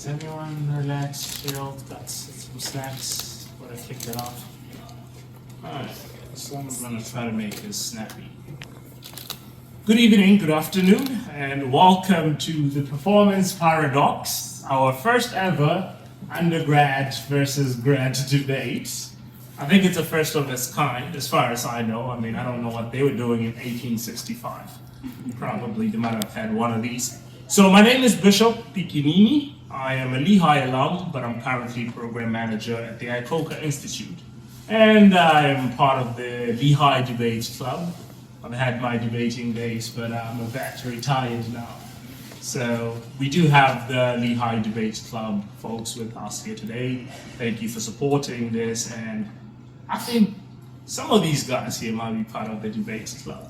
Is everyone relaxed, chilled, got some snacks before I kick it off? Alright, so I'm gonna try to make this snappy. Good evening, good afternoon, and welcome to the Performance Paradox, our first ever undergrad versus grad debate. I think it's a first of its kind, as far as I know. I mean, I don't know what they were doing in 1865. Probably they might have had one of these. So my name is Bishop Piccinini. I am a Lehigh alum, but I'm currently program manager at the Icoca Institute. And I am part of the Lehigh Debate Club. I've had my debating days, but I'm a vet, retired now. So we do have the Lehigh Debate Club folks with us here today. Thank you for supporting this, and I think some of these guys here might be part of the Debate Club.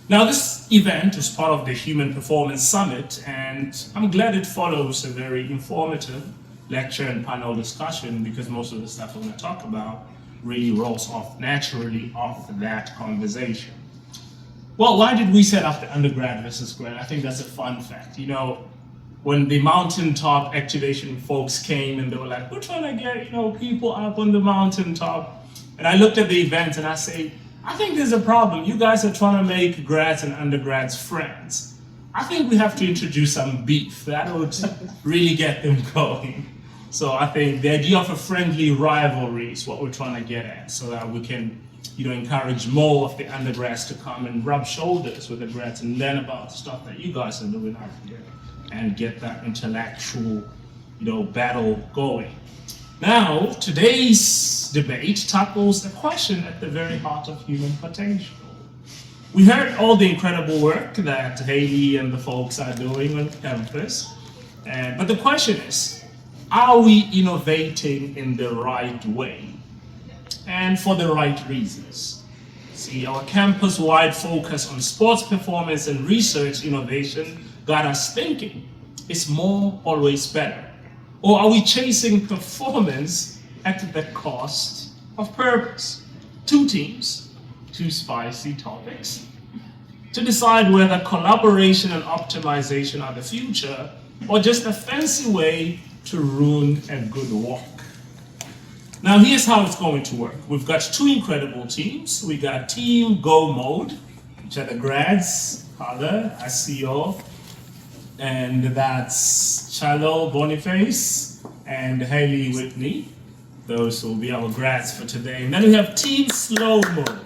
Now this event is part of the Human Performance Summit, and I'm glad it follows a very informative lecture and panel discussion, because most of the stuff I'm going to talk about really rolls off naturally off that conversation. Well, why did we set up the undergrad versus grad? I think that's a fun fact. You know, when the mountaintop activation folks came and they were like, we're trying to get, people up on the mountaintop. And I looked at the event and I say, I think there's a problem. You guys are trying to make grads and undergrads friends. I think we have to introduce some beef. That would really get them going. So I think the idea of a friendly rivalry is what we're trying to get at, so that we can encourage more of the undergrads to come and rub shoulders with the grads and learn about the stuff that you guys are doing out here and get that intellectual, battle going. Now, today's debate tackles a question at the very heart of human potential. We heard all the incredible work that Haley and the folks are doing on campus, but the question is, are we innovating in the right way and for the right reasons? See, our campus-wide focus on sports performance and research innovation got us thinking, is more always better? Or are we chasing performance at the cost of purpose? Two teams, two spicy topics, to decide whether collaboration and optimization are the future, or just a fancy way to ruin a good walk. Now here's how it's going to work. We've got two incredible teams. We got Team Go Mode, which are the grads, Heather, SEO, and that's Chalo Boniface and Haley Whitney. Those will be our grads for today. And then we have Team Slow Mode.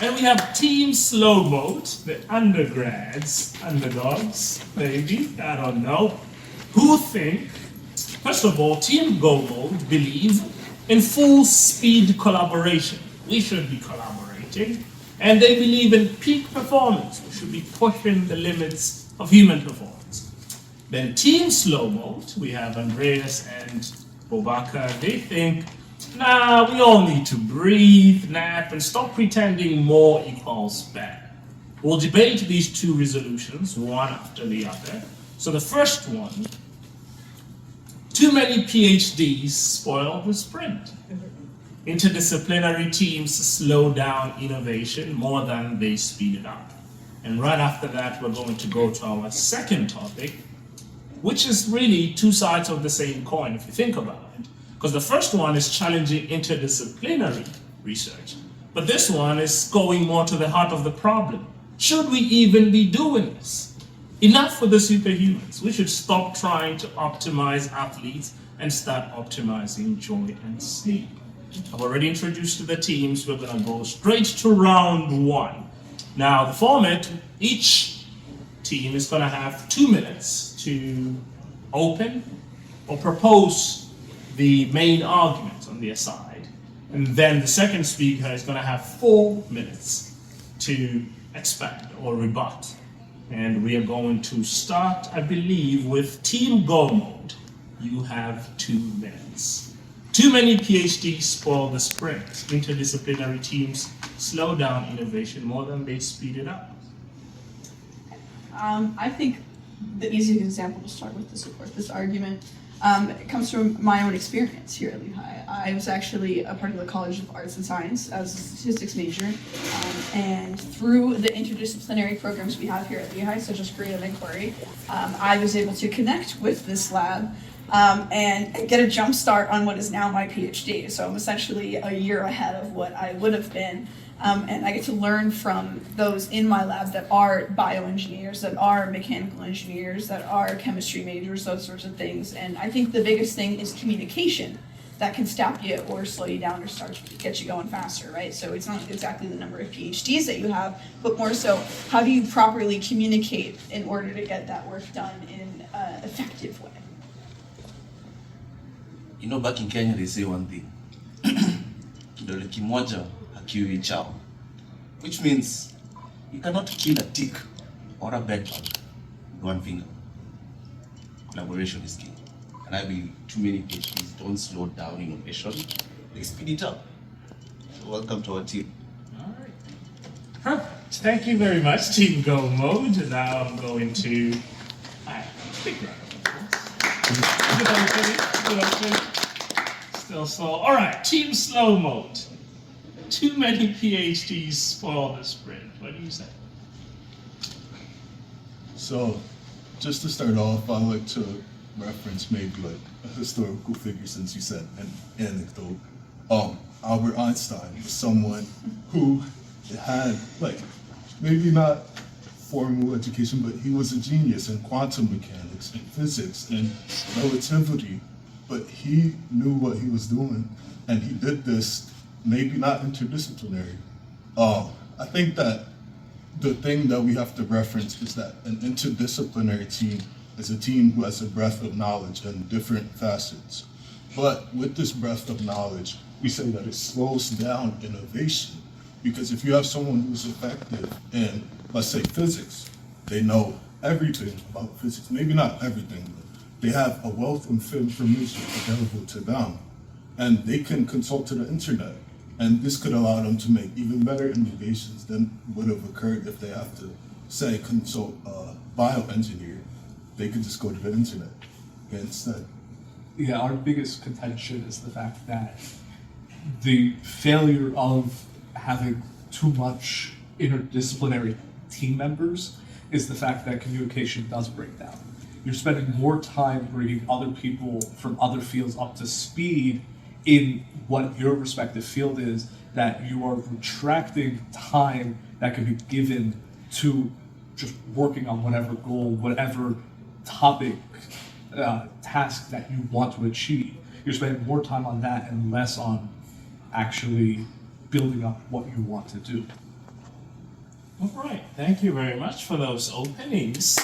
And we have Team Slow Mode, the undergrads, underdogs, maybe, I don't know, who think, first of all, Team Go Mode believe in full speed collaboration. We should be collaborating. And they believe in peak performance. We should be pushing the limits of human performance. Then Team Slow Mode, we have Andreas and Bobaka. They think, nah, we all need to breathe, nap, and stop pretending more equals better. We'll debate these two resolutions, one after the other. So the first one, too many PhDs spoil the sprint. Interdisciplinary teams slow down innovation more than they speed it up. And right after that, we're going to go to our second topic, which is really two sides of the same coin, if you think about it. Because the first one is challenging interdisciplinary research. But this one is going more to the heart of the problem. Should we even be doing this? Enough for the superhumans. We should stop trying to optimize athletes and start optimizing joy and sleep. I've already introduced the teams. We're going to go straight to round one. Now, the format, each team is going to have 2 minutes to open or propose the main argument on their side. And then the second speaker is going to have 4 minutes to expand or rebut. And we are going to start, I believe, with Team Go Mode. You have 2 minutes. Too many PhDs spoil the sprint. Interdisciplinary teams slow down innovation more than they speed it up. I think the easiest example to start with to support this argument It comes from my own experience here at Lehigh. I was actually a part of the College of Arts and Science as a statistics major, and through the interdisciplinary programs we have here at Lehigh, such as creative inquiry, I was able to connect with this lab and get a jump start on what is now my PhD. So I'm essentially a year ahead of what I would have been. And I get to learn from those in my lab that are bioengineers, that are mechanical engineers, that are chemistry majors, those sorts of things. And I think the biggest thing is communication that can stop you or slow you down or get you going faster, right? So it's not exactly the number of PhDs that you have, but more so, how do you properly communicate in order to get that work done in an effective way? You know, back in Kenya, they say one thing. Kidole kimoja hakiui chao. Which means you cannot kill a tick or a bedbug with one finger. Collaboration is key. And I believe too many PhDs don't slow down innovation, they speed it up. So welcome to our team. All right. Perfect. Thank you very much, Team Go Mode. Now I'm going to... big round of applause. Still slow. All right, Team Slow Mode. Too many PhDs spoil the sprint. What do you say? So, just to start off, I'd like to reference maybe like a historical figure, since you said an anecdote. Albert Einstein was someone who had like maybe not formal education, but he was a genius in quantum mechanics and physics and relativity. But he knew what he was doing, and he did this maybe not interdisciplinary. I think that the thing that we have to reference is that an interdisciplinary team is a team who has a breadth of knowledge in different facets. But with this breadth of knowledge, we say that it slows down innovation. Because if you have someone who's effective in, let's say, physics, they know everything about physics, maybe not everything, but they have a wealth of information available to them, and they can consult to the internet. And this could allow them to make even better innovations than would have occurred if they have to, say, consult a bioengineer. They could just go to the internet instead. Yeah, our biggest contention is the fact that the failure of having too much interdisciplinary team members is the fact that communication does break down. You're spending more time bringing other people from other fields up to speed in what your respective field is, that you are retracting time that can be given to just working on whatever goal, whatever topic, task that you want to achieve. You're spending more time on that and less on actually building up what you want to do. All right, thank you very much for those openings.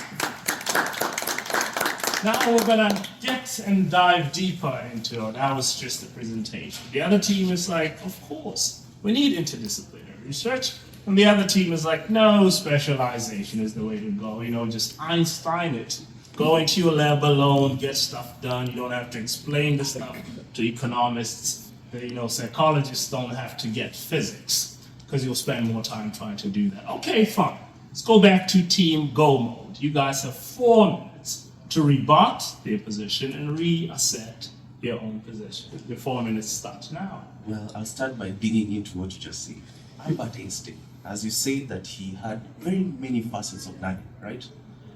Now we're gonna get and dive deeper into it. That was just a presentation. The other team is like, of course, we need interdisciplinary research. And the other team is like, no, specialization is the way to go. You know, just Einstein it. Go into your lab alone, get stuff done. You don't have to explain the stuff to economists. You know, psychologists don't have to get physics because you'll spend more time trying to do that. Okay, fine. Let's go back to Team Go Mode. You guys have 4 minutes to rebut their position and reassert their own position. The 4 minutes start now. Well, I'll start by digging into what you just said. Albert Einstein, as you say, that he had very many facets of learning, right?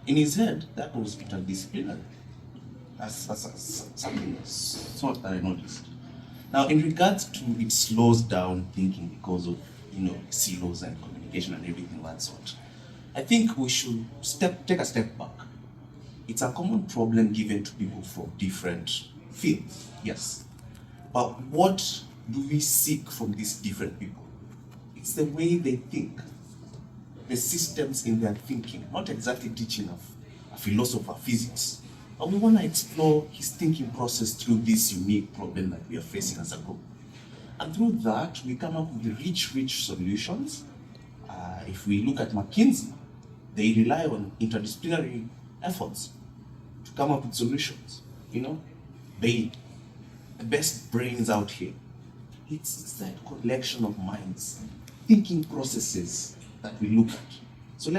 In his head, that was interdisciplinary. That's something sort that I noticed. Now, in regards to it slows down thinking because of, silos and communication and everything of that sort, I think we should take a step back. It's a common problem given to people from different fields, yes. But what do we seek from these different people? It's the way they think, the systems in their thinking, not exactly teaching a philosopher physics. But we want to explore his thinking process through this unique problem that we are facing as a group. And through that, we come up with rich solutions. If we look at McKinsey, they rely on interdisciplinary efforts to come up with solutions. The best brains out here. It's that collection of minds, thinking processes that we look at. So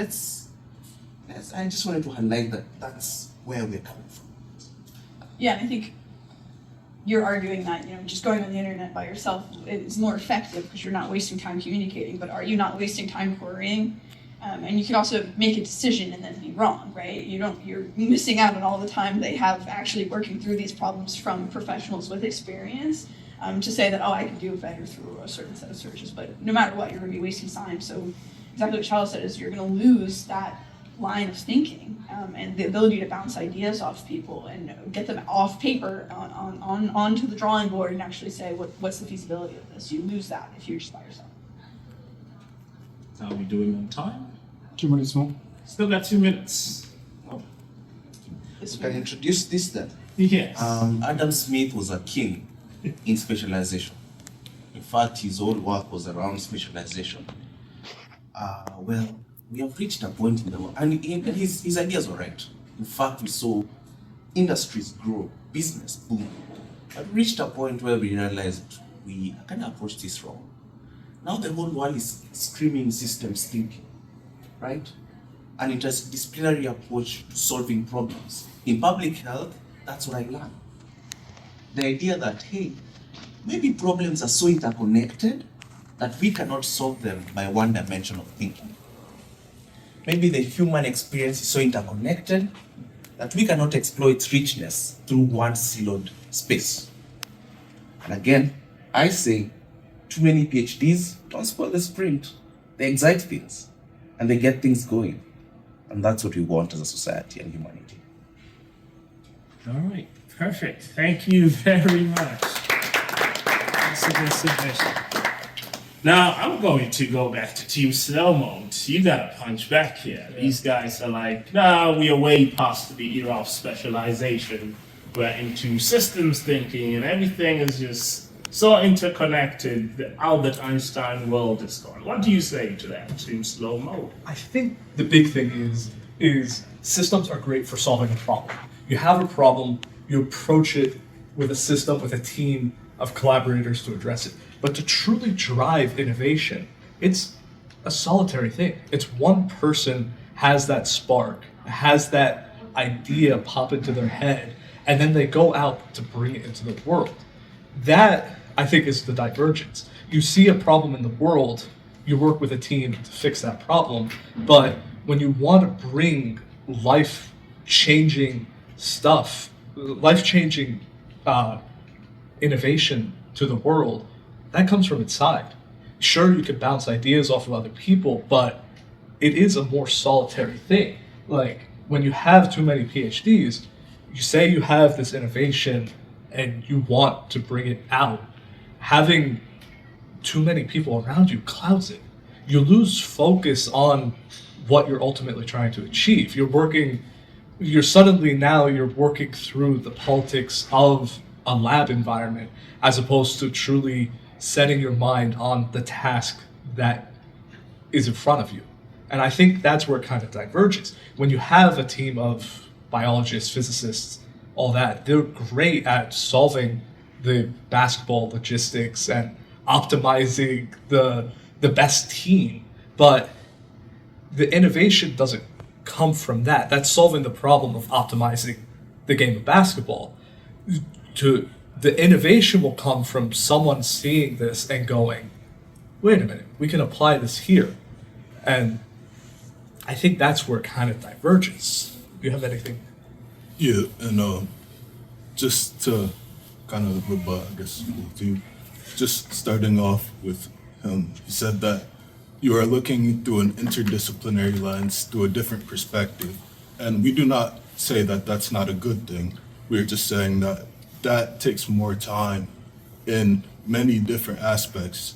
I just wanted to highlight that that's where we're coming from. Yeah, and I think you're arguing that, just going on the internet by yourself is more effective because you're not wasting time communicating, but are you not wasting time querying? And you can also make a decision and then be wrong, right? You're missing out on all the time they have actually working through these problems from professionals with experience, to say that, I can do it better through a certain set of searches. But no matter what, you're going to be wasting time. So exactly what Charles said is you're going to lose that line of thinking, and the ability to bounce ideas off people and get them off paper onto the drawing board and actually say, what's the feasibility of this? You lose that if you're just by yourself. How are we doing on time? 2 minutes more. Still got 2 minutes. Oh, This Can I introduce this then? yes. Adam Smith was a king in specialization. In fact, his whole work was around specialization. Well, we have reached a point in the world, and his ideas were right. In fact, we saw industries grow, business boom. But we reached a point where we realized we kind of approached this wrong. Now the whole world is screaming systems thinking, right? An interdisciplinary approach to solving problems. In public health, that's what I learned. The idea that, hey, maybe problems are so interconnected that we cannot solve them by one dimension of thinking. Maybe the human experience is so interconnected that we cannot exploit its richness through one siloed space. And again, I say, too many PhDs don't spoil the sprint. They excite things and they get things going. And that's what we want as a society and humanity. All right, perfect. Thank you very much. That's a good submission. Now, I'm going to go back to Team Slow Mode. You gotta punch back here. These guys are like, no, we are way past the era of specialization. We're into systems thinking and everything is just so interconnected. The Albert Einstein world is gone. What do you say to that, Team Slow Mode? I think the big thing is systems are great for solving a problem. You have a problem, you approach it with a system, with a team of collaborators to address it. But to truly drive innovation, it's a solitary thing. It's one person has that spark, has that idea pop into their head, and then they go out to bring it into the world. That, I think, is the divergence. You see a problem in the world, you work with a team to fix that problem, but when you want to bring life-changing stuff, life-changing innovation to the world, that comes from inside. Sure, you can bounce ideas off of other people, but it is a more solitary thing. Like, when you have too many PhDs, you say you have this innovation and you want to bring it out. Having too many people around you clouds it. You lose focus on what you're ultimately trying to achieve. You're working through the politics of a lab environment as opposed to truly setting your mind on the task that is in front of you. And I think that's where it kind of diverges. When you have a team of biologists, physicists, all that, they're great at solving the basketball logistics and optimizing the best team. But the innovation doesn't come from that. That's solving the problem of optimizing the game of basketball. The innovation will come from someone seeing this and going, wait a minute, we can apply this here. And I think that's where it kind of diverges. Do you have anything? Yeah, and just to kind of rebut, I guess, with you, just starting off with him, he said that you are looking through an interdisciplinary lens, through a different perspective. And we do not say that that's not a good thing. We're just saying that that takes more time in many different aspects.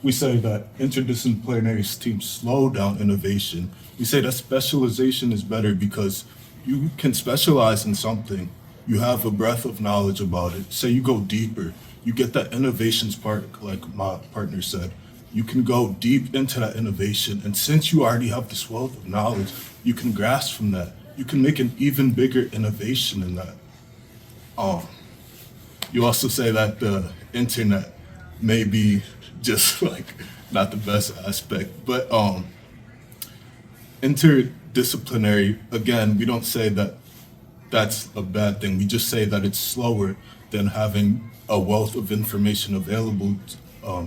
We say that interdisciplinary teams slow down innovation. We say that specialization is better because you can specialize in something. You have a breadth of knowledge about it. Say you go deeper, you get that innovations part, like my partner said. You can go deep into that innovation, and since you already have this wealth of knowledge, you can grasp from that. You can make an even bigger innovation in that. You also say that the internet may be just like not the best aspect, but interdisciplinary, again, we don't say that that's a bad thing. We just say that it's slower than having a wealth of information available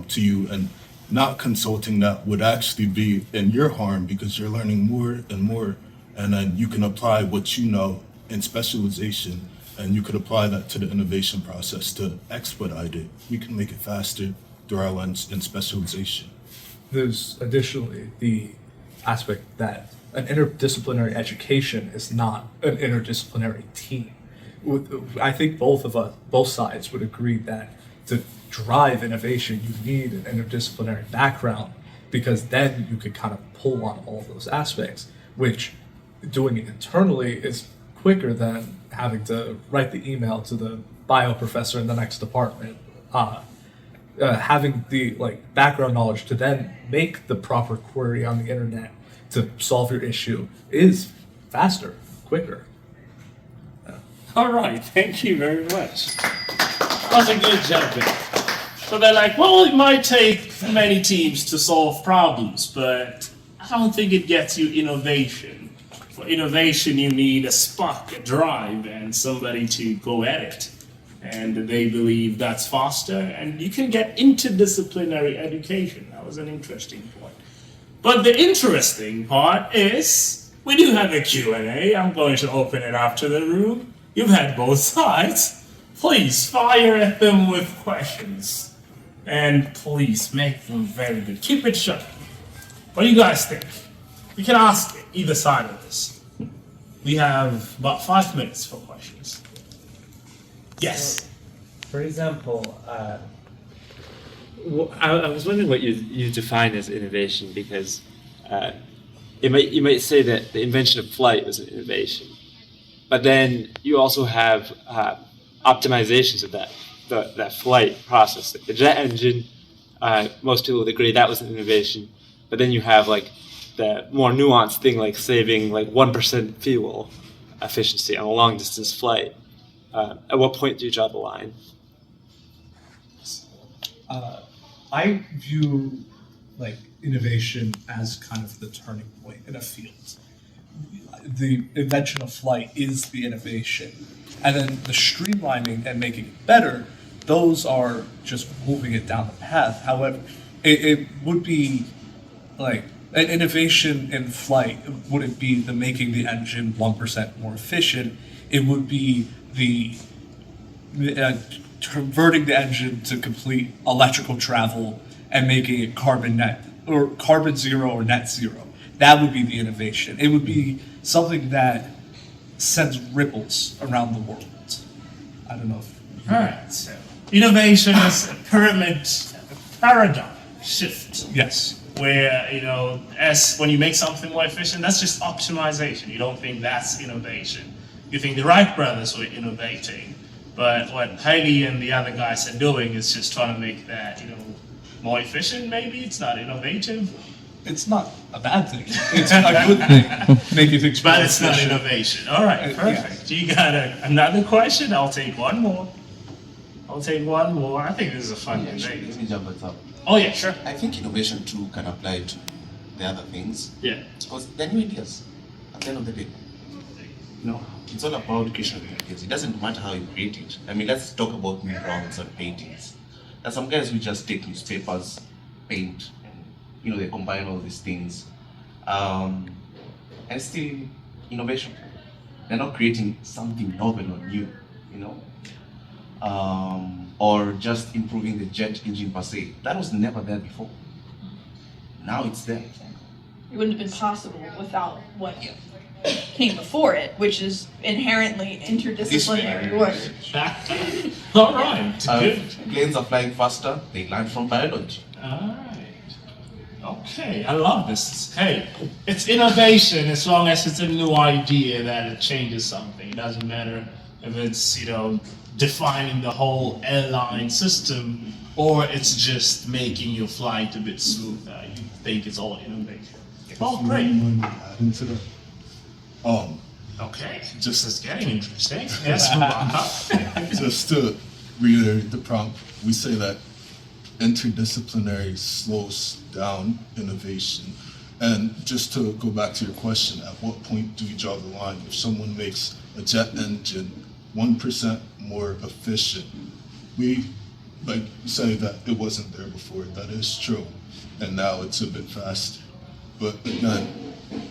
to you and not consulting that would actually be in your harm because you're learning more and more, and then you can apply what you know in specialization, and you could apply that to the innovation process to expedite it. We can make it faster through our lens in specialization. There's additionally the aspect that an interdisciplinary education is not an interdisciplinary team. I think both sides would agree that to drive innovation, you need an interdisciplinary background, because then you could kind of pull on all those aspects, which doing it internally is quicker than having to write the email to the bio professor in the next department. Having the background knowledge to then make the proper query on the internet to solve your issue is faster, quicker. All right, thank you very much. That was a good job there. So they're like, well, it might take many teams to solve problems, but I don't think it gets you innovation. For innovation, you need a spark, a drive, and somebody to go at it. And they believe that's faster, and you can get interdisciplinary education. That was an interesting point. But the interesting part is, we do have a Q&A. I'm going to open it up to the room. You've had both sides. Please fire at them with questions. And please make them very good. Keep it short. What do you guys think? You can ask either side of this. We have about 5 minutes for questions. Yes. For example, I was wondering what you define as innovation, because you might say that the invention of flight was an innovation, but then you also have optimizations of that flight process. Like the jet engine, most people would agree that was an innovation, but then you have the more nuanced thing like saving 1% fuel efficiency on a long distance flight. At what point do you draw the line? I view innovation as kind of the turning point in a field. The invention of flight is the innovation, and then the streamlining and making it better, those are just moving it down the path. However, it would be an innovation in flight wouldn't be the making the engine 1% more efficient. It would be the converting the engine to complete electrical travel and making it carbon zero or net zero. That would be the innovation. It would be something that sends ripples around the world. I don't know if... All right, so innovation is a pyramid paradigm shift. Yes. Where, as when you make something more efficient, that's just optimization. You don't think that's innovation. You think the Wright brothers were innovating, but what Heidi and the other guys are doing is just trying to make that, more efficient. Maybe it's not innovative. It's not a bad thing. It's a good thing. Making things But it's not efficient. innovation. All right, perfect. You got another question? I'll take one more. I think this is a fun Yeah, sure. debate. Let me jump it up. Oh yeah, sure. I think innovation too can apply to the other things. Yeah. Because they're new ideas at the end of the day. It's all about creation of ideas. It doesn't matter how you create it. I mean, let's talk about murals and paintings. There's some guys who just take newspapers, paint, and they combine all these things. And it's still innovation. They're not creating something novel or new, or just improving the jet engine per se. That was never there before. Now it's there. It wouldn't have been possible without what came before it, which is inherently interdisciplinary work. All right. Good. Planes are flying faster. They learn from biology. All right. Okay, I love this. Hey, it's innovation as long as it's a new idea that it changes something. It doesn't matter if it's, defining the whole airline system or it's just making your flight a bit smoother. You think it's all innovation. Oh, great. Into the, Okay, it's getting interesting. Yes, Mubaka. just to reiterate the prompt, we say that interdisciplinary slows down innovation. And just to go back to your question, at what point do we draw the line? If someone makes a jet engine 1% more efficient. We, like you say that it wasn't there before, that is true. And now it's a bit faster. But again,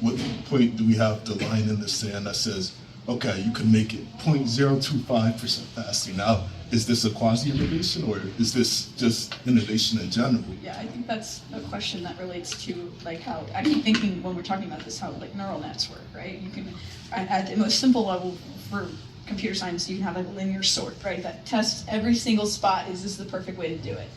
what point do we have the line in the sand that says, okay, you can make it 0.025% faster? Now, is this a quasi-innovation or is this just innovation in general? Yeah, I think that's a question that relates to like how I keep thinking when we're talking about this, how like neural nets work, right? You can, at the most simple level for computer science, you can have a linear sort, right? That tests every single spot, is this the perfect way to do it?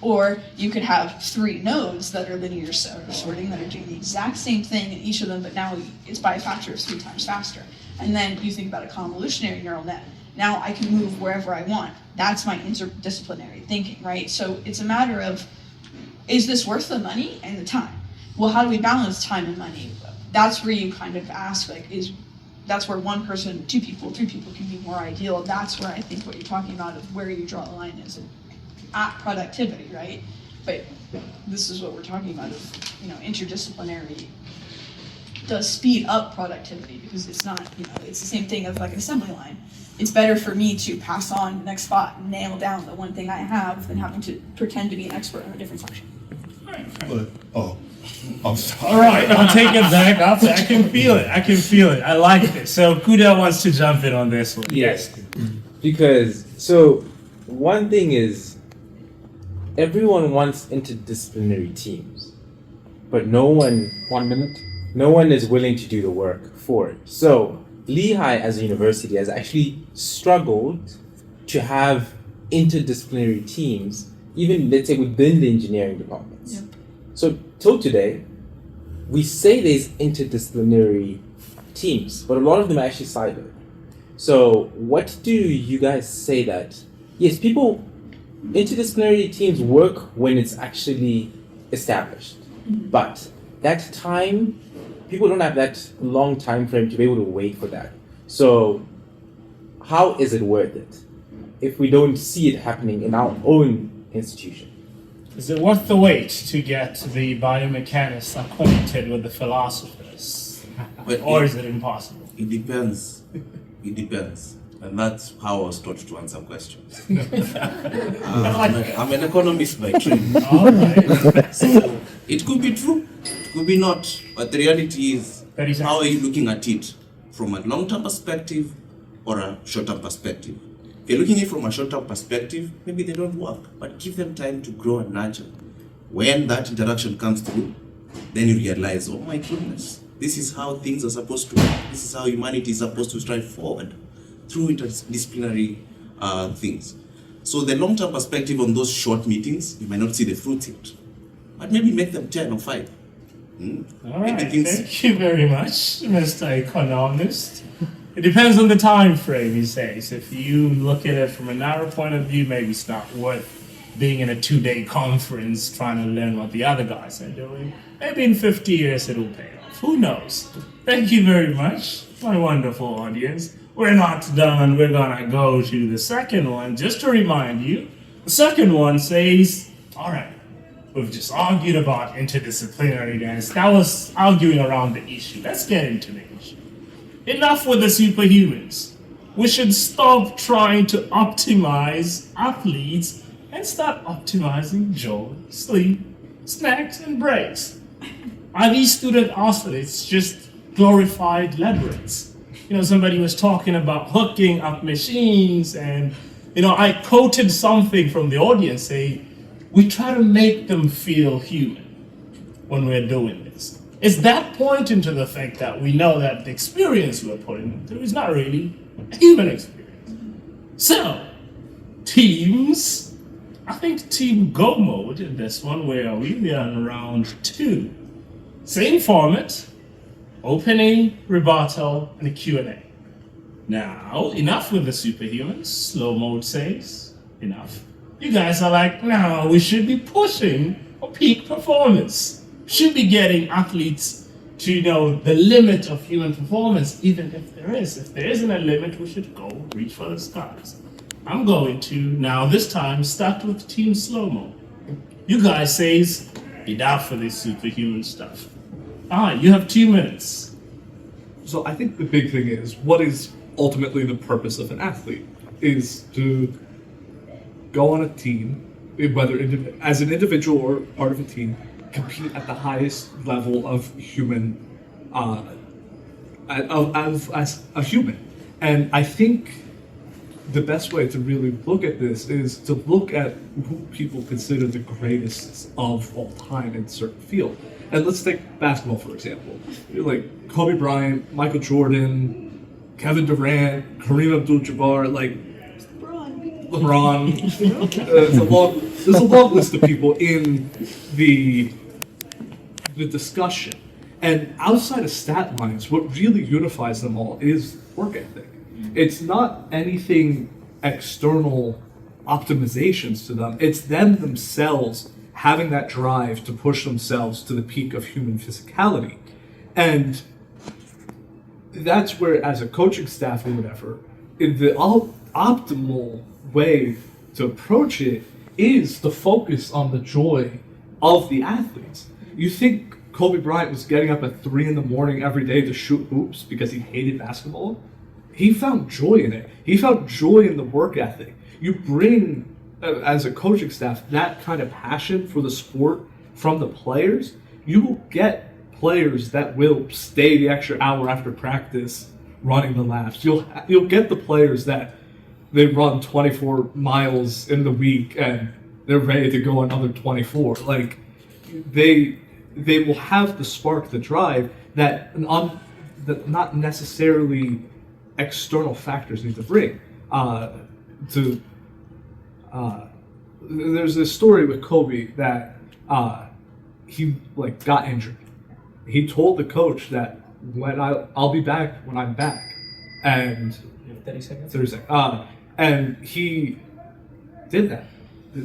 Or you could have 3 nodes that are linear sorting that are doing the exact same thing in each of them, but now it's by a factor of 3 times faster. And then you think about a convolutionary neural net. Now I can move wherever I want. That's my interdisciplinary thinking, right? So it's a matter of, is this worth the money and the time? Well, how do we balance time and money? That's where you kind of ask, like, that's where 1 person, 2 people, 3 people can be more ideal. That's where I think what you're talking about of where you draw the line is at productivity, right? But this is what we're talking about of, interdisciplinary does speed up productivity because it's not, it's the same thing of like an assembly line. It's better for me to pass on the next spot and nail down the one thing I have than having to pretend to be an expert on a different function. But, I'm sorry. All right, I'll take it back up. I can feel it. I like it. So Kuda wants to jump in on this one. Yes. Because, one thing is, everyone wants interdisciplinary teams, but no one 1 minute. no one is willing to do the work for it. So Lehigh as a university has actually struggled to have interdisciplinary teams, even let's say within the engineering departments. Yep. So till today, we say there's interdisciplinary teams, but a lot of them are actually siloed. So what do you guys say that, yes, interdisciplinary teams work when it's actually established, but that time, people don't have that long time frame to be able to wait for that. So how is it worth it if we don't see it happening in our own institution? Is it worth the wait to get the biomechanists acquainted with the philosophers? Or is it impossible? It depends. It depends. And that's how I was taught to answer questions. I'm an economist by trade. All right. So it could be true, it could be not. But the reality is, how are you looking at it? From a long-term perspective or a short-term perspective? If you're looking at it from a short-term perspective, maybe they don't work, but give them time to grow and nurture. When that interaction comes through, then you realize, oh my goodness, this is how things are supposed to work. This is how humanity is supposed to strive forward through interdisciplinary things. So the long-term perspective on those short meetings, you might not see the fruits yet, but maybe make them 10 or 5. All right, thank you very much, Mr. Economist. It depends on the time frame, he says. If you look at it from a narrow point of view, maybe it's not worth being in a 2-day conference trying to learn what the other guys are doing. Maybe in 50 years it'll pay off. Who knows? Thank you very much, my wonderful audience. We're not done. We're gonna go to the second one. Just to remind you, the second one says, all right, we've just argued about interdisciplinariness. That was arguing around the issue. Let's get into the issue. Enough with the superhumans. We should stop trying to optimize athletes and start optimizing joy, sleep, snacks, and breaks. Are these student athletes just glorified labyrinths? Somebody was talking about hooking up machines, and I quoted something from the audience saying, we try to make them feel human when we're doing this. Is that pointing to the fact that we know that the experience we're putting through is not really a human experience? So, teams, I think team go mode in this one, where are we? We are in round 2. Same format, opening, rebuttal, and a Q&A. Now, enough with the superhumans, slow mode says, enough. You guys are like, no, we should be pushing for peak performance. Should be getting athletes to the limit of human performance, even if there is. If there isn't a limit, we should go reach for the stars. I'm going to, now this time, start with team slow mode. You guys says, enough for this superhuman stuff. You have 2 minutes. So I think the big thing is, what is ultimately the purpose of an athlete is to go on a team, whether as an individual or part of a team, compete at the highest level of human, as a human. And I think the best way to really look at this is to look at who people consider the greatest of all time in a certain field. And let's take basketball, for example. Like Kobe Bryant, Michael Jordan, Kevin Durant, Kareem Abdul-Jabbar, like LeBron. There's a long list of people in the discussion. And outside of stat lines, what really unifies them all is work ethic. It's not anything external optimizations to them. It's them themselves having that drive to push themselves to the peak of human physicality. And that's where, as a coaching staff or whatever, the optimal way to approach it is to focus on the joy of the athletes. You think Kobe Bryant was getting up at 3 a.m. every day to shoot hoops because he hated basketball? He found joy in it. He found joy in the work ethic. You bring, as a coaching staff, that kind of passion for the sport from the players, you will get players that will stay the extra hour after practice running the laps. You'll get the players that they run 24 miles in the week and they're ready to go another 24. Like they will have the spark, the drive that not necessarily external factors need to bring. There's this story with Kobe that he got injured. He told the coach that I'll be back when I'm back, and 30 seconds. And he did that.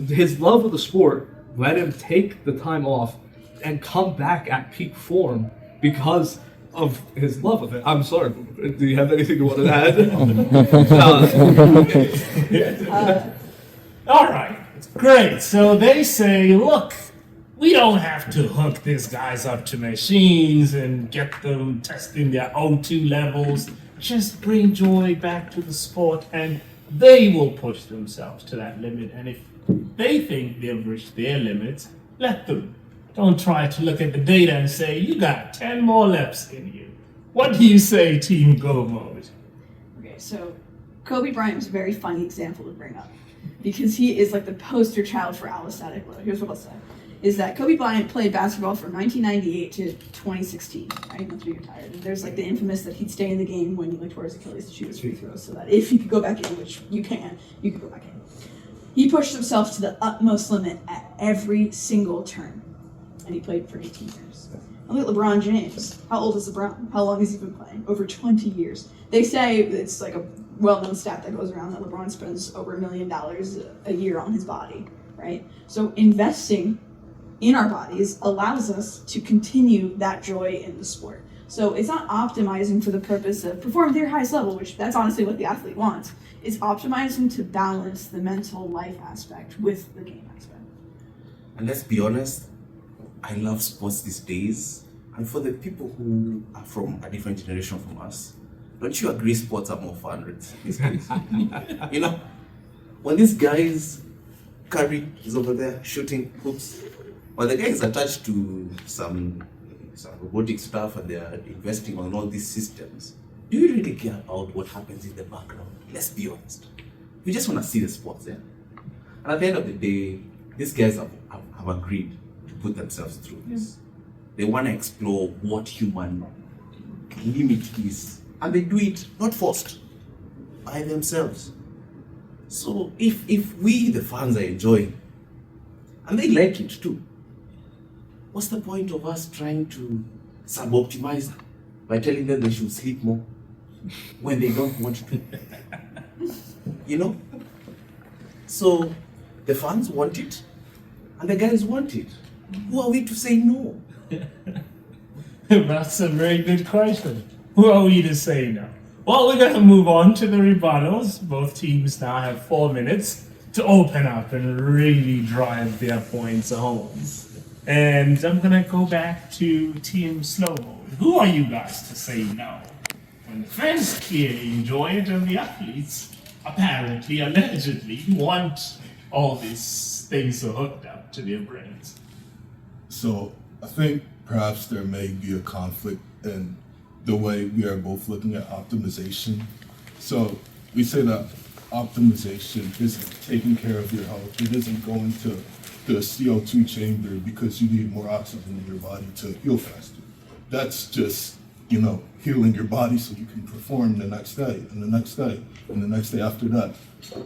His love of the sport let him take the time off and come back at peak form because of his love of it. I'm sorry. Do you have anything you want to add? All right, great. So they say, look, we don't have to hook these guys up to machines and get them testing their O2 levels. Just bring joy back to the sport and they will push themselves to that limit. And if they think they've reached their limits, let them. Don't try to look at the data and say, you got 10 more laps in you. What do you say, Team Go Mode? Okay, so Kobe Bryant was a very funny example to bring up because he is like the poster child for allostatic load. Here's what I'll say, is that Kobe Bryant played basketball from 1998 to 2016, right? Until he retired. And there's like the infamous that he'd stay in the game when he tore his Achilles to shoot his free throws so that if he could go back in, which you could go back in. He pushed himself to the utmost limit at every single turn. And he played for 18 years. And look at LeBron James. How old is LeBron? How long has he been playing? Over 20 years. They say it's like a well-known stat that goes around that LeBron spends over $1 million a year on his body, right? So investing in our bodies allows us to continue that joy in the sport. So it's not optimizing for the purpose of performing to your highest level, which that's honestly what the athlete wants. It's optimizing to balance the mental life aspect with the game aspect. And let's be honest, I love sports these days. And for the people who are from a different generation from us, don't you agree sports are more fun these days? You know, when these guys, Curry is over there shooting hoops, well, the guy is attached to some robotic stuff and they are investing on all these systems. Do you really care about what happens in the background? Let's be honest. We just want to see the sports there. And at the end of the day, these guys have agreed to put themselves through this. They want to explore what human limit is. And they do it not forced, by themselves. So if we, the fans, are enjoying, and they like it too, what's the point of us trying to sub-optimize by telling them they should sleep more when they don't want to? You know? So the fans want it, and the guys want it. Who are we to say no? That's a very good question. Who are we to say no? Well, we're going to move on to the rebuttals. Both teams now have 4 minutes to open up and really drive their points home. And I'm going to go back to Team Slow Mode. Who are you guys to say no? when the fans clearly enjoy it and the athletes apparently, allegedly, want all these things so hooked up to their brains. So I think perhaps there may be a conflict in the way we are both looking at optimization. So we say that optimization isn't taking care of your health. It isn't going to the CO2 chamber because you need more oxygen in your body to heal faster. That's just, healing your body so you can perform the next day and the next day and the next day after that.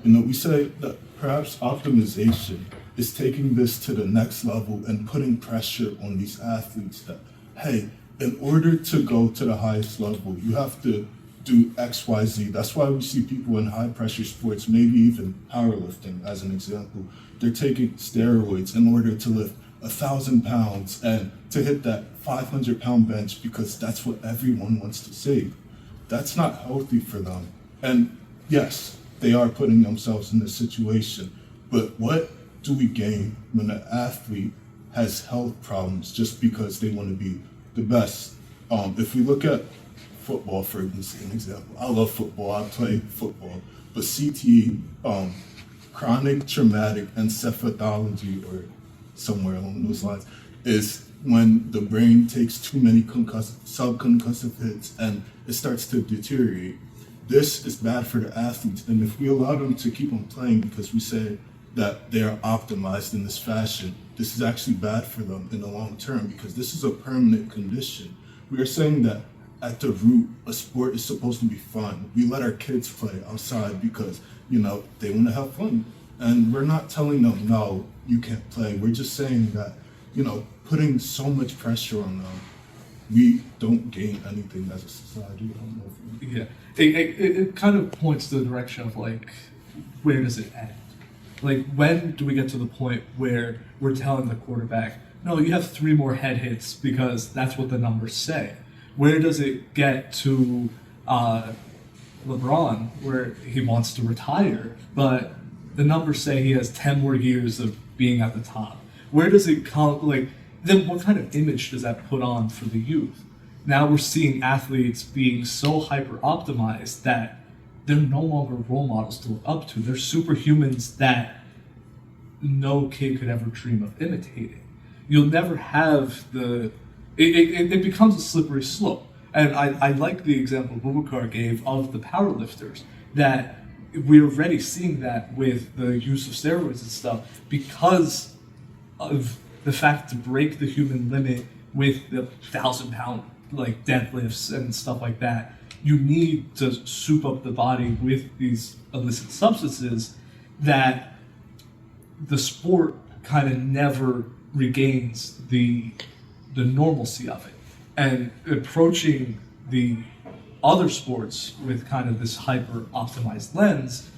We say that perhaps optimization is taking this to the next level and putting pressure on these athletes that, hey, in order to go to the highest level, you have to do X, Y, Z. That's why we see people in high pressure sports, maybe even powerlifting as an example. They're taking steroids in order to lift 1,000 pounds and to hit that 500-pound bench because that's what everyone wants to save. That's not healthy for them. And yes, they are putting themselves in this situation, but what do we gain when an athlete has health problems just because they want to be the best? If we look at football, for example, I love football, I play football, but CTE, chronic traumatic encephalopathy, or somewhere along those lines, is when the brain takes too many subconcussive hits and it starts to deteriorate. This is bad for the athletes, and if we allow them to keep on playing because we say that they are optimized in this fashion, this is actually bad for them in the long term because this is a permanent condition. We are saying that at the root, a sport is supposed to be fun. We let our kids play outside because, they want to have fun. And we're not telling them, no, you can't play. We're just saying that, putting so much pressure on them, we don't gain anything as a society. I don't know if Yeah, it kind of points to the direction of where does it end? When do we get to the point where we're telling the quarterback, no, you have 3 more head hits because that's what the numbers say? Where does it get to LeBron, where he wants to retire, but the numbers say he has 10 more years of being at the top? Where does it come, then what kind of image does that put on for the youth? Now we're seeing athletes being so hyper-optimized that they're no longer role models to look up to. They're superhumans that no kid could ever dream of imitating. You'll never have it becomes a slippery slope. And I like the example Boubacar gave of the powerlifters, that we're already seeing that with the use of steroids and stuff because of the fact to break the human limit with the 1,000-pound deadlifts and stuff like that. You need to soup up the body with these illicit substances that the sport kind of never regains the normalcy of it. And approaching the other sports with kind of this hyper-optimized lens,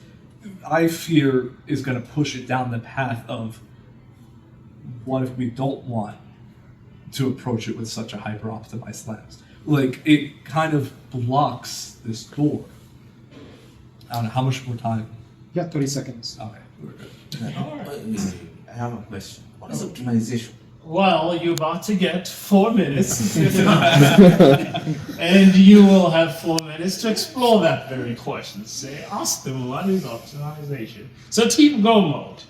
I fear is going to push it down the path of what if we don't want to approach it with such a hyper-optimized lens? It kind of blocks this door. I don't know, how much more time? Yeah, 30 seconds. Okay, we're good. I have a question. What is optimization? Well, you're about to get 4 minutes, and you will have 4 minutes to explore that very question. Ask them, what is optimization? So Team Go Mode,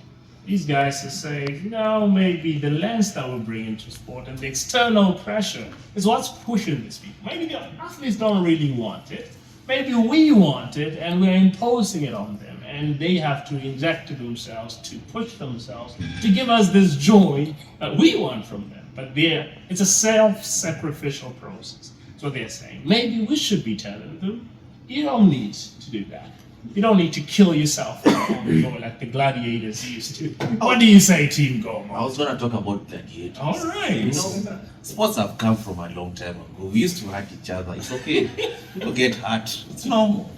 these guys are saying, no, maybe the lens that we bring into sport and the external pressure is what's pushing these people. Maybe the athletes don't really want it. Maybe we want it, and we're imposing it on them. And they have to inject to themselves, to push themselves, to give us this joy that we want from them. But it's a self-sacrificial process. So they're saying, maybe we should be telling them, you don't need to do that. You don't need to kill yourself on the floor like the gladiators used to. What do you say, Team Go? I was going to talk about gladiators. All right. Sports have come from a long time ago. We used to hurt each other. It's okay. People get hurt. It's normal.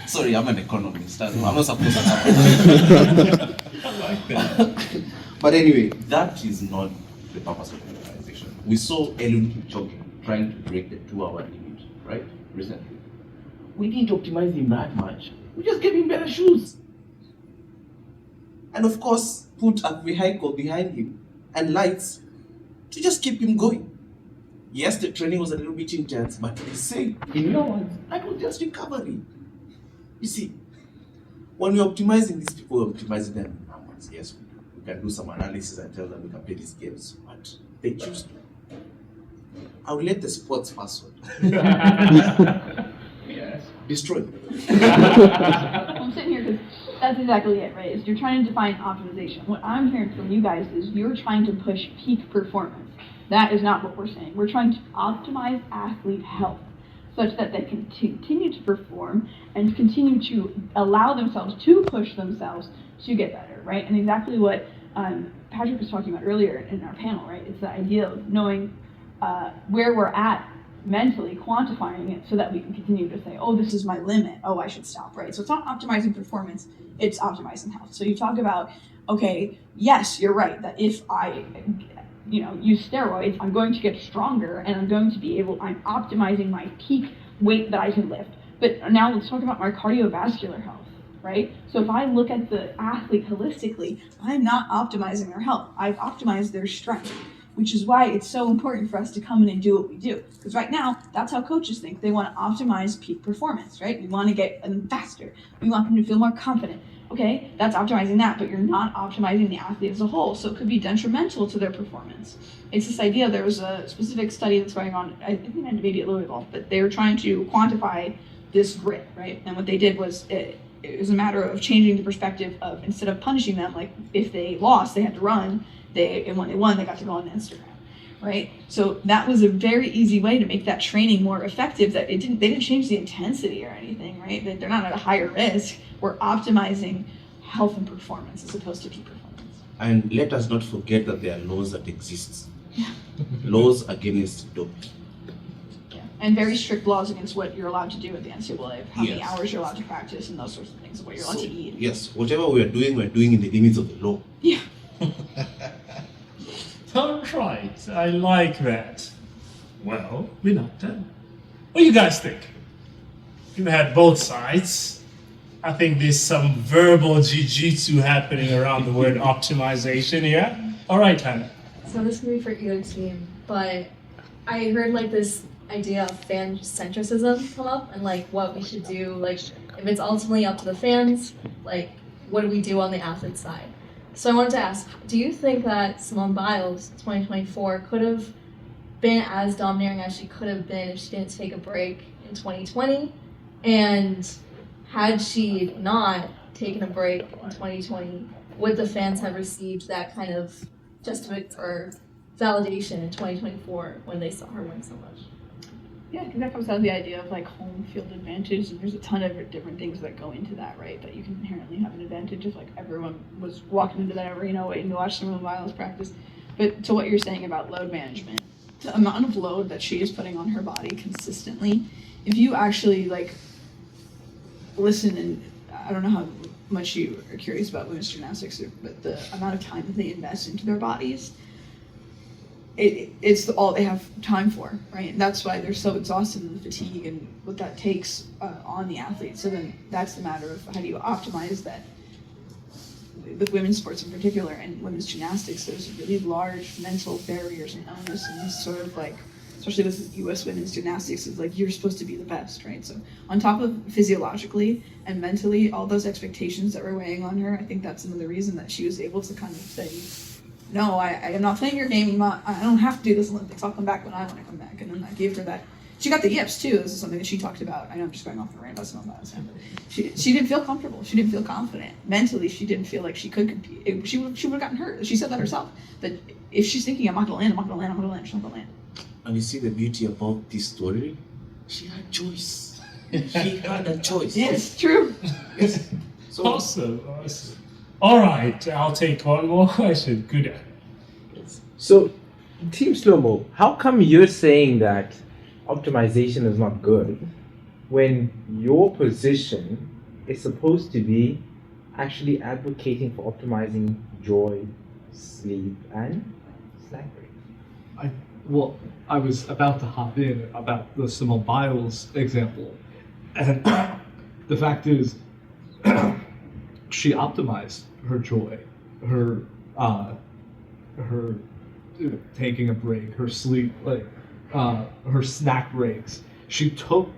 Sorry, I'm an economist. I'm not supposed to have I like that. But anyway, that is not the purpose of optimization. We saw Eliud Kipchoge trying to break the 2-hour limit, right? Recently. We didn't optimize him that much. We just gave him better shoes. And of course, put a vehicle behind him and lights to just keep him going. Yes, the training was a little bit intense, but they say, in no one, that was just recovery. You see, when we're optimizing these people, we're optimizing them in numbers. Yes, we can do some analysis and tell them we can play these games, but they choose to. I will let the sports person Yes. destroy them. I'm sitting here because that's exactly it, right? Is you're trying to define optimization. What I'm hearing from you guys is you're trying to push peak performance. That is not what we're saying. We're trying to optimize athlete health such that they can continue to perform and continue to allow themselves to push themselves to get better, right? And exactly what Patrick was talking about earlier in our panel, right? It's the idea of knowing where we're at mentally, quantifying it so that we can continue to say, oh, this is my limit. Oh, I should stop, right? So it's not optimizing performance, it's optimizing health. So you talk about, okay, yes, you're right, that if I use steroids, I'm going to get stronger and I'm optimizing my peak weight that I can lift. But now let's talk about my cardiovascular health, right? So if I look at the athlete holistically, I'm not optimizing their health. I've optimized their strength, which is why it's so important for us to come in and do what we do. Because right now, that's how coaches think. They want to optimize peak performance, right? We want to get them faster. We want them to feel more confident. Okay, that's optimizing that, but you're not optimizing the athlete as a whole, so it could be detrimental to their performance. It's this idea, there was a specific study that's going on, I think maybe at Louisville, but they were trying to quantify this grit, right? And what they did was, it was a matter of changing the perspective of, instead of punishing them, like if they lost, they had to run, and when they won, they got to go on Instagram, right? So that was a very easy way to make that training more effective, that they didn't change the intensity or anything, right? They're not at a higher risk. We're optimizing health and performance as opposed to peak performance. And let us not forget that there are laws that exist. Laws against doping. Yeah. And very strict laws against what you're allowed to do at the NCAA, how many Yes. hours you're allowed to practice and those sorts of things, what you're allowed to eat. Yes, whatever we're doing in the limits of the law. Yeah. All right, I like that. Well, we're not done. What do you guys think? You've had both sides. I think there's some verbal jiu-jitsu happening around the word optimization here. All right, Hannah. So this can be for either team, but I heard like this idea of fan centricism come up and like what we should do, like if it's ultimately up to the fans, like what do we do on the athlete side? So I wanted to ask, do you think that Simone Biles 2024 could have been as domineering as she could have been if she didn't take a break in 2020? And had she not taken a break in 2020, would the fans have received that kind of validation in 2024 when they saw her win so much? Yeah, because that comes out of the idea of like home field advantage, and there's a ton of different things that go into that, right? That you can inherently have an advantage if like everyone was walking into that arena waiting to watch Simone Biles practice. But to what you're saying about load management, the amount of load that she is putting on her body consistently, if you actually like listen, and I don't know how much you are curious about women's gymnastics, but the amount of time that they invest into their bodies, it's all they have time for, right? And that's why they're so exhausted and the fatigue and what that takes on the athlete. So then that's the matter of how do you optimize that with women's sports in particular and women's gymnastics. There's really large mental barriers and onus and this sort of like, especially with U.S. women's gymnastics, is like you're supposed to be the best, right? So on top of physiologically and mentally, all those expectations that were weighing on her, I think that's another reason that she was able to kind of say, no, I am not playing your game. I don't have to do this Olympics. I'll come back when I want to come back. And then that gave her that. She got the yips too. This is something that she talked about. I know I'm just going off the rant. That's not bad. She didn't feel comfortable. She didn't feel confident. Mentally, she didn't feel like she could compete. She would have gotten hurt. She said that herself. That if she's thinking, I'm not going to land, she's not going to land. And you see the beauty about this story? She had choice. She had a choice. Yes, true. Yes. So, Awesome. All right, I'll take one more question. Good. So, Team Slow-Mo, how come you're saying that optimization is not good when your position is supposed to be actually advocating for optimizing joy, sleep, and snack break? I was about to hop in about the Simone Biles example, and the fact is, she optimized her joy, her taking a break, her sleep, like her snack breaks. She took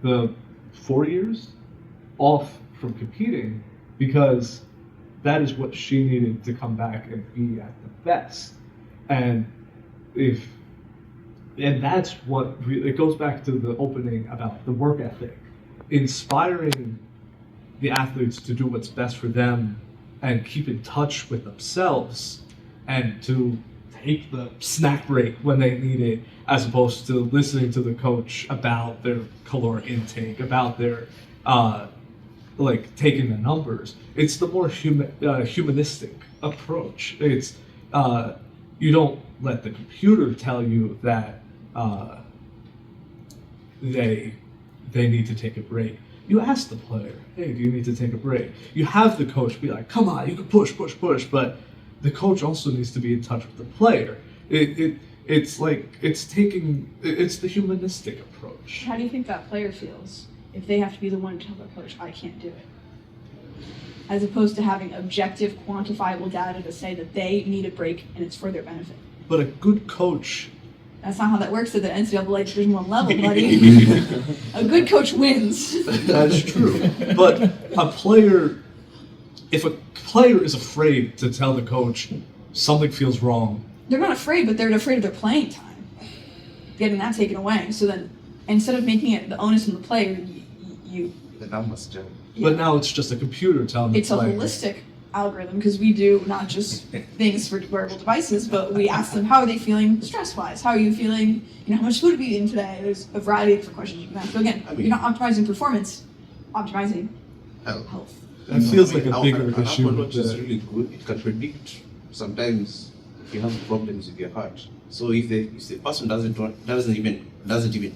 the 4 years off from competing because that is what she needed to come back and be at the best. And that's what it goes back to the opening about the work ethic, inspiring the athletes to do what's best for them and keep in touch with themselves and to take the snack break when they need it, as opposed to listening to the coach about their caloric intake, about their taking the numbers. It's the more humanistic approach. It's you don't let the computer tell you that they need to take a break. You ask the player, hey, do you need to take a break? You have the coach be like, come on, you can push, but the coach also needs to be in touch with the player. It's the humanistic approach. How do you think that player feels if they have to be the one to tell their coach, I can't do it? As opposed to having objective, quantifiable data to say that they need a break and it's for their benefit. But a good coach... That's not how that works at the NCAA Division I level, buddy. A good coach wins. That's true. But if a player is afraid to tell the coach something feels wrong... They're not afraid, but they're afraid of their playing time. Getting that taken away. So then, instead of making it the onus on the player, you The numbers, Joe. But now it's just a computer telling the it's a player. holistic algorithm, because we do not just things for wearable devices, but we ask them how are they feeling stress-wise, how are you feeling, how much food are you eating today. There's a variety of different questions you can ask. So again, you're not optimizing performance, optimizing health. It feels like a bigger an issue. Apple Watch is really good. It can predict sometimes if you have problems with your heart. So if the person doesn't even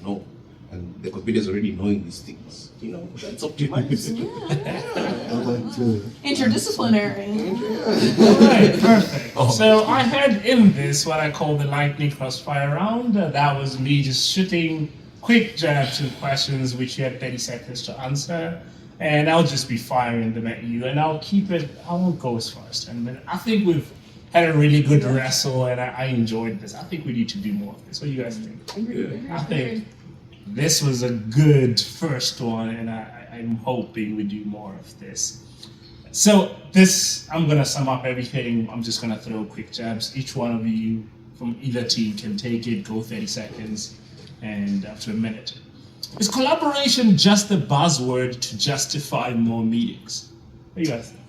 know, and the computer is already knowing these things, that's optimized. Interdisciplinary. Alright, perfect. So I had in this what I call the lightning crossfire round. That was me just shooting quick jab to questions which you had 30 seconds to answer. And I'll just be firing them at you, and I won't go as fast. And I think we've had a really good wrestle, and I enjoyed this. I think we need to do more of this. What do you guys think? I think this was a good first one, and I'm hoping we do more of this. So I'm going to sum up everything. I'm just going to throw quick jabs. Each one of you from either team can take it, go 30 seconds, and after a minute. Is collaboration just a buzzword to justify more meetings? What do you guys think?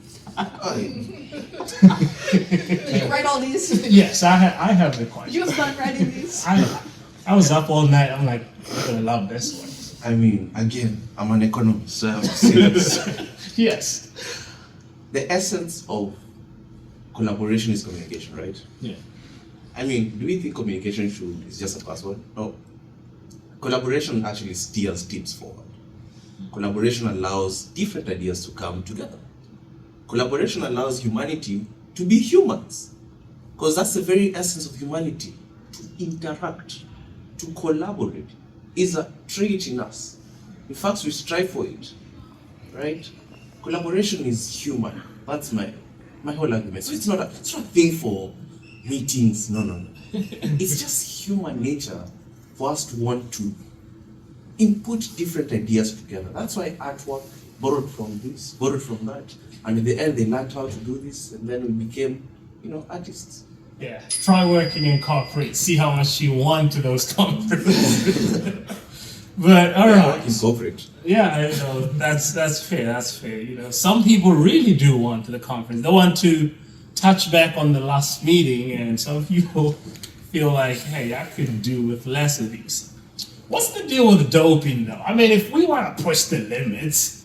Did you write all these? Yes, I have the question. You have fun writing these? I was up all night. I'm like, I'm going to love this one. I mean, again, I'm an economist, so I have to say this. Yes. The essence of collaboration is communication, right? Yeah. I mean, do we think communication is just a buzzword? No. Collaboration actually steers teams forward. Collaboration allows different ideas to come together. Collaboration allows humanity to be humans, because that's the very essence of humanity, to interact, to collaborate. Is a trait in us. In fact, we strive for it, right? Collaboration is human. That's my whole argument. So it's not a thing for meetings. No. It's just human nature for us to want to input different ideas together. That's why artwork borrowed from this, borrowed from that, and in the end they learned how to do this, and then we became, artists. Yeah. Try working in corporate. See how much you want to those conferences. But all right. In corporate. Yeah, that's fair. That's fair. Some people really do want to the conference. They want to touch back on the last meeting, and some people feel like, hey, I could do with less of these. What's the deal with doping, though? I mean, if we want to push the limits,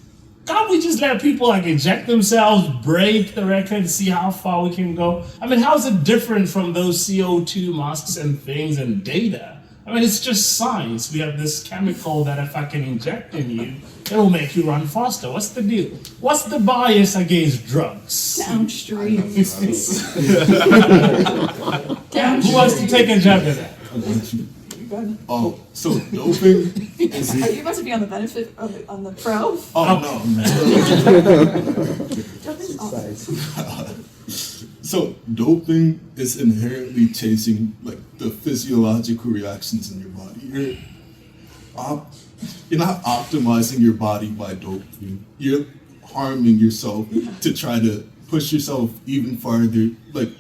can't we just let people inject themselves, break the record, see how far we can go? I mean, how is it different from those CO2 masks and things and data? I mean, it's just science. We have this chemical that if I can inject in you, it'll make you run faster. What's the deal? What's the bias against drugs? Downstream. Who wants to take a jab at that? So doping is Are you about to be on the benefit on the pro? no, man. Doping's awesome. So doping is inherently chasing the physiological reactions in your body. you're you're not optimizing your body by dope. You're harming yourself to try to push yourself even farther, like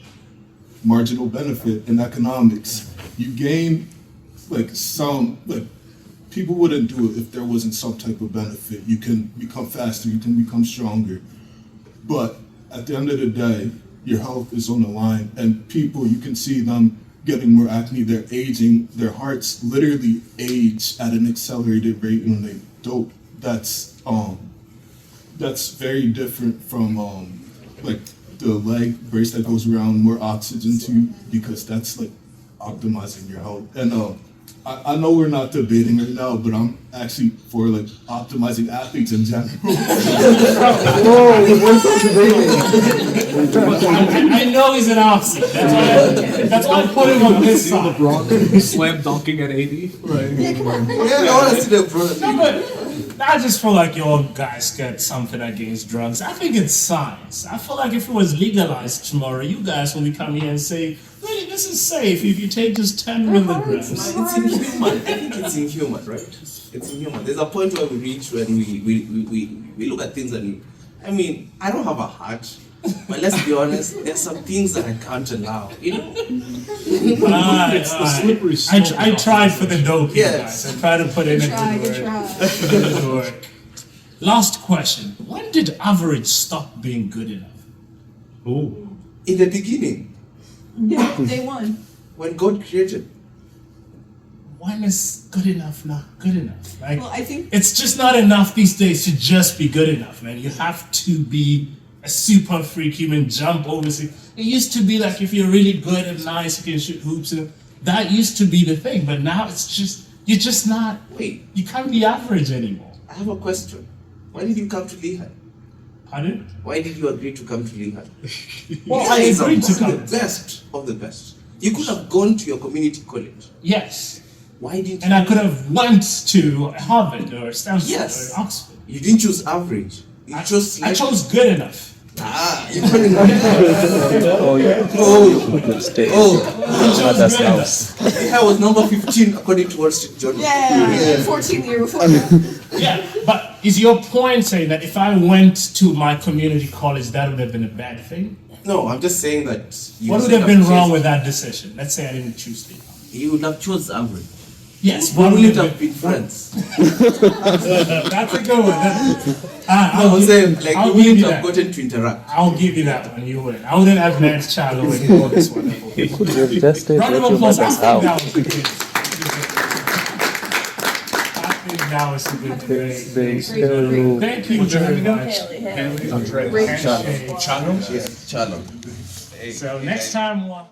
marginal benefit in economics. You gain some people wouldn't do it if there wasn't some type of benefit. You can become faster, you can become stronger. But at the end of the day, your health is on the line, and people, you can see them getting more acne, they're aging, their hearts literally age at an accelerated rate when they dope. That's very different from the leg brace that goes around, more oxygen to, because that's like optimizing your health. And I know we're not debating right now, but I'm actually for like optimizing athletes in general. I know he's an opposite. That's why I put him on this side. LeBron slam dunking at 80. Right. Yeah, I want to see the brother. No, but I just feel like you guys get something against drugs. I think it's science. I feel like if it was legalized tomorrow, you guys will be coming here and say, really, this is safe if you take just 10 milligrams. It's inhuman. I think it's inhuman, right? It's inhuman. There's a point where we reach when we look at things and I mean, I don't have a heart, but let's be honest, there's some things that I can't allow, you know? It's the slippery slope. I tried for the dope, you Yes. guys. I tried to put in a Good good word. Last question. When did average stop being good enough? In the beginning, Yeah, day one. when God created, When is good enough not good enough? Like, Well, I think it's just not enough these days to just be good enough, man. You have to be a super freak human, jump over. It used to be like if you're really good and nice, you can shoot hoops, and that used to be the thing. But now it's just you're just not. wait, You can't be average anymore. I have a question. Why did you come to Lehigh? Pardon? Why did you agree to come to Lehigh? Well, I It's agreed to the come. best of the best. You could have gone to your community college. Yes, Why didn't and you? I could have went to Harvard or Stanford Yes. or Oxford. You didn't choose average. You chose. I chose good enough. You couldn't. Oh, yeah. Oh, Mistake. oh. That's house. Lehigh was number 15 according to Wall Street Journal. yeah, 14 year before. Yeah, but is your point saying that if I went to my community college, that would have been a bad thing? No, I'm just saying that. You What would should have been wrong chosen- with that decision? Let's say I didn't choose Lehigh. You would have chose average. Yes, We what would wouldn't have have been friends. That's a good one. No, I'm saying like I'll we give wouldn't you have that. gotten to interact. I'll give you that one. You win. I wouldn't have met Charlo and all this wonderful. You could have tested Round of what your applause. I mother's think that house. was good. I think that was a good grade. They still Thank you very much. Andre Great Handshake. Chano. Yes, Charlo. So next time we'll